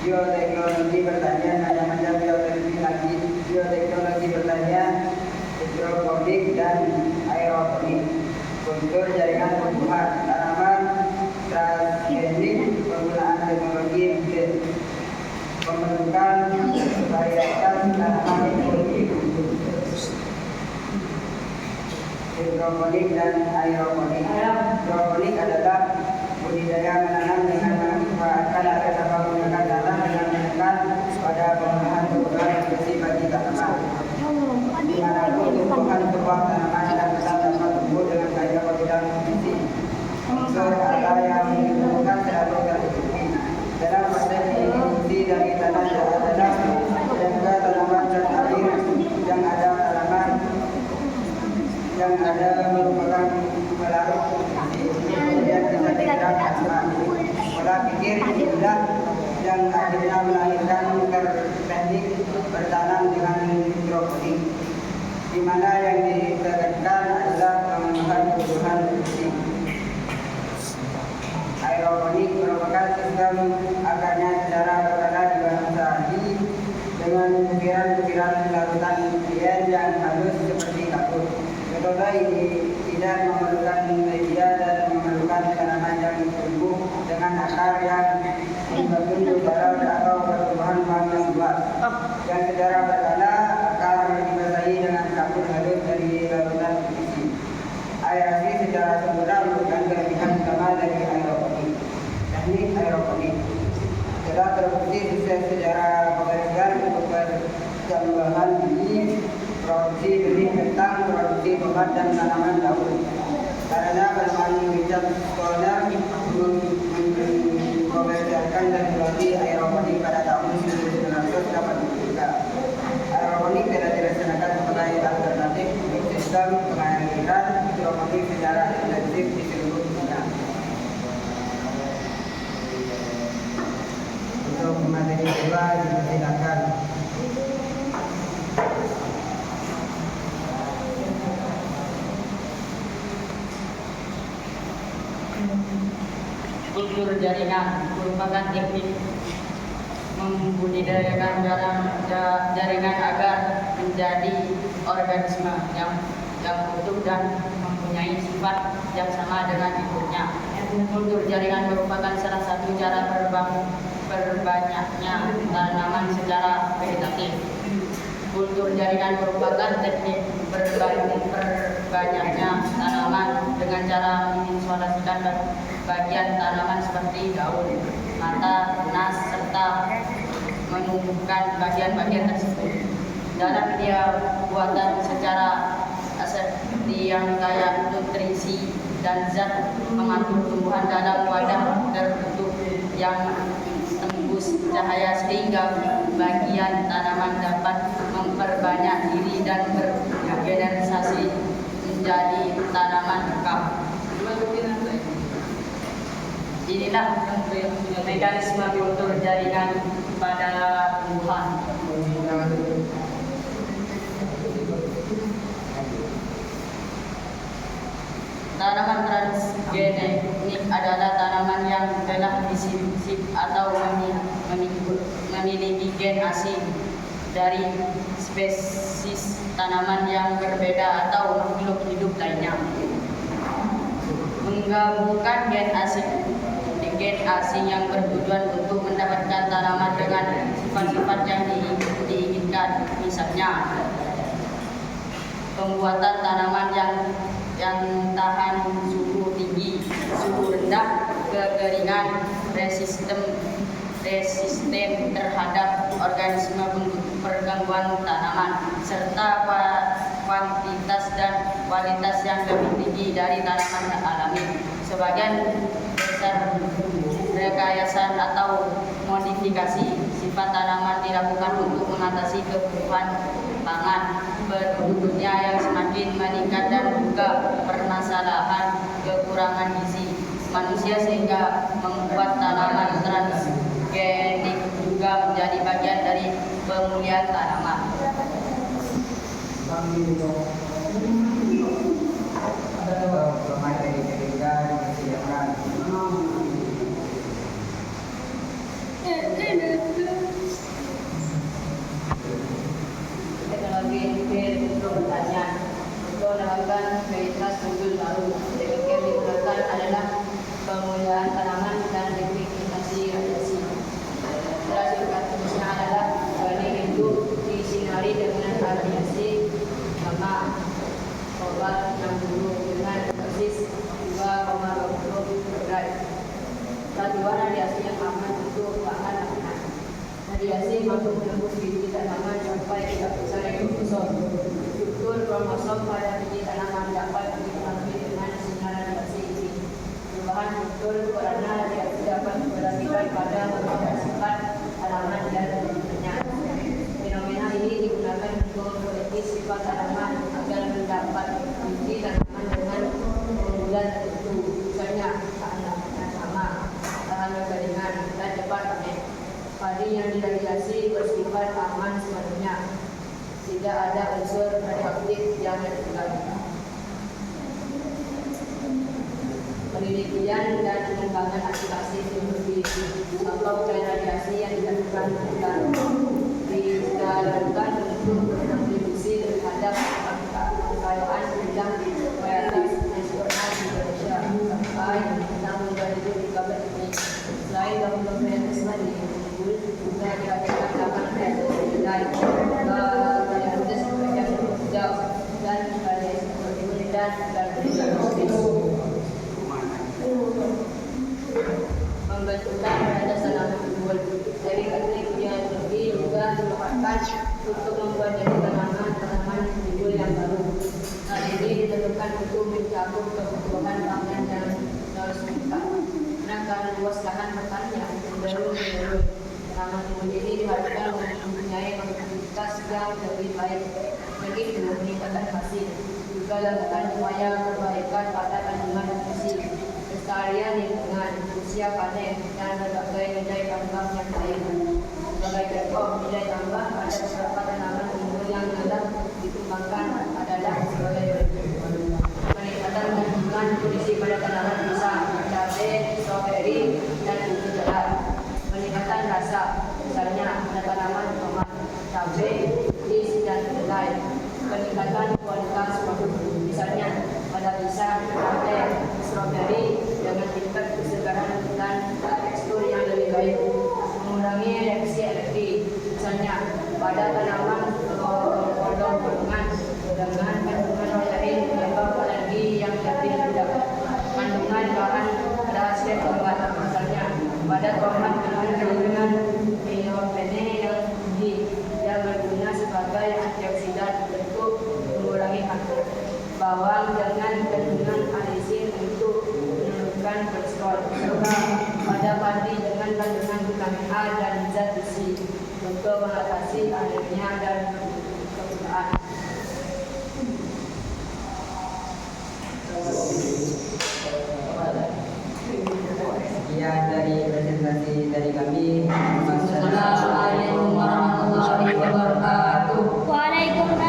bioteknologi pertanian, macam-macam bioteknologi pertanian, hidroponik dan aeroponik, kultur jaringan tumbuhan, tanaman transgenik, penggunaan teknologi mesin, pembentukan varietas tanaman hidroponik dan aeroponik. Hidroponik adalah budidaya menanam dengan memanfaatkan air tanpa menggunakan tanah dengan menekan pada penggunaan kebutuhan nutrisi bagi tanaman. Dimanapun tumbuhan sebuah tanaman dan tetap dapat tumbuh dengan baik apabila nutrisi unsur ada yang ditemukan selalu tercukupi. Dalam proses infusi dari tanah adalah menjaga tanaman dan air yang ada merupakan pelarut nutrisi. Kemudian kita dikira pola pikir inilah yang akhirnya melahirkan teknik bertanam dengan hidroponik, di mana yang ditekankan adalah pemenuhan kebutuhan nutrisi. Aeroponik merupakan sistem akarnya secara berkala dibasahi dengan butiran-butiran larutan nutrien yang halus seperti kapur. Metode ini tidak memerlukan media dan memerlukan tanaman yang tumbuh dengan akar yang berbentuk darat atau pertumbuhan pohon yang luas. Yang secara berkala akar dibasahi dengan kapur halus dari larutan nutrisi. Aerasi secara sempurna merupakan kelebihan utama dari aeroponik. Teknik aeroponik telah terbukti sukses secara komersial untuk pertambahan biji, produksi benih kentang, produksi tomat dan tanaman daun. Karena penemuan Richard Stoller mengkomersialkan teknologi aeroponik pada tahun 1983. Aeroponik telah dilaksanakan sebagai alternatif untuk sistem pengairan hidroponik secara intensif di seluruh dunia. Untuk materi kedua dipersilakan. Kultur jaringan merupakan teknik membudidayakan jaringan agar menjadi organisme yang utuh dan mempunyai sifat yang sama dengan induknya. Kultur jaringan merupakan salah satu cara berbanyaknya tanaman secara vegetatif. Kultur jaringan merupakan teknik berbanyaknya tanaman dengan cara mengisolasikan bagian tanaman seperti daun, mata, tunas, serta menumbuhkan bagian-bagian tersebut. Dalam dia buatan secara seperti yang kaya nutrisi dan zat mengatur tumbuhan dalam wadah tertutup yang tembus cahaya sehingga bagian tanaman dapat memperbanyak diri dan bergeneralisasi menjadi tanaman kekal. Inilah mekanisme kultur jaringan pada tumbuhan. Tanaman transgenik adalah tanaman yang telah disisip atau memiliki gen asing dari spesies tanaman yang berbeda atau makhluk hidup lainnya. Menggabungkan gen asing yang bertujuan untuk mendapatkan tanaman dengan sifat-sifat yang diinginkan, misalnya pembuatan tanaman yang tahan suhu tinggi, suhu rendah, kekeringan, resisten terhadap organisme pergangguan tanaman, serta kuantitas dan kualitas yang lebih tinggi dari tanaman alami. Sebagian besar rekayasa atau modifikasi sifat tanaman dilakukan untuk mengatasi kebutuhan pangan penduduknya yang semakin meningkat dan juga permasalahan kekurangan gizi manusia, sehingga membuat tanaman transgenik juga menjadi bagian dari pemulihan tanaman. tidak ada unsur radioaktif yang terlibat. Penelitian dan pengembangan aplikasi teknologi contoh dan radiasi yang dilakukan dilakukan untuk berkontribusi terhadap kekayaan bidang kualitas nasional di Indonesia sampai tahun 2013 ini. Selain tahun 2009 juga diadakan 8 nilai kualitas pekerjaan hijau dan kualitas dan pembentukan pada tanaman unggul. Dari teknik biologi juga dimanfaatkan untuk membuat jadi tanaman unggul yang baru. Hal ini ditentukan untuk mencakup kebutuhan pangan yang harus meningkat. Karena luas lahan pertanian cenderung menurun. Tanaman unggul ini diharapkan mempunyai produktivitas yang lebih baik, begitu meningkatkan hasil. Juga lakukan upaya perbaikan pada kandungan gizi, pelestarian lingkungan, usia panen, dan berbagai nilai tambah yang lain. Sebagai contoh, nilai tambah pada beberapa tanaman unggul yang dalam dikembangkan adalah sebagai berikut: peningkatan kandungan nutrisi pada tanaman pisang, cabai, stroberi, dan bumbu jelar. Peningkatan rasa, misalnya pada tanaman tomat, cabai, petis, dan kedelai. Peningkatan kualitas produk, misalnya pada pisang, cabai, stroberi dengan tingkat kesegaran dan tekstur yang lebih baik. Mengurangi reaksi alergi, misalnya pada tanaman kodok-kodongan dengan kandungan protein penyebab alergi yang lebih rendah. Kandungan bahan berhasil obat, misalnya pada tomat dengan kandungan lycopene yang tinggi yang berguna sebagai antioksidan untuk mengurangi kanker. Bawang dengan kandungan alisin untuk menurunkan kolesterol, serta pada padi dengan kandungan vitamin A dan zat besi untuk mengatasi anemia dan kebutaan. Sekian dari presentasi dari kami. Assalamualaikum warahmatullahi wabarakatuh. Waalaikumsalam.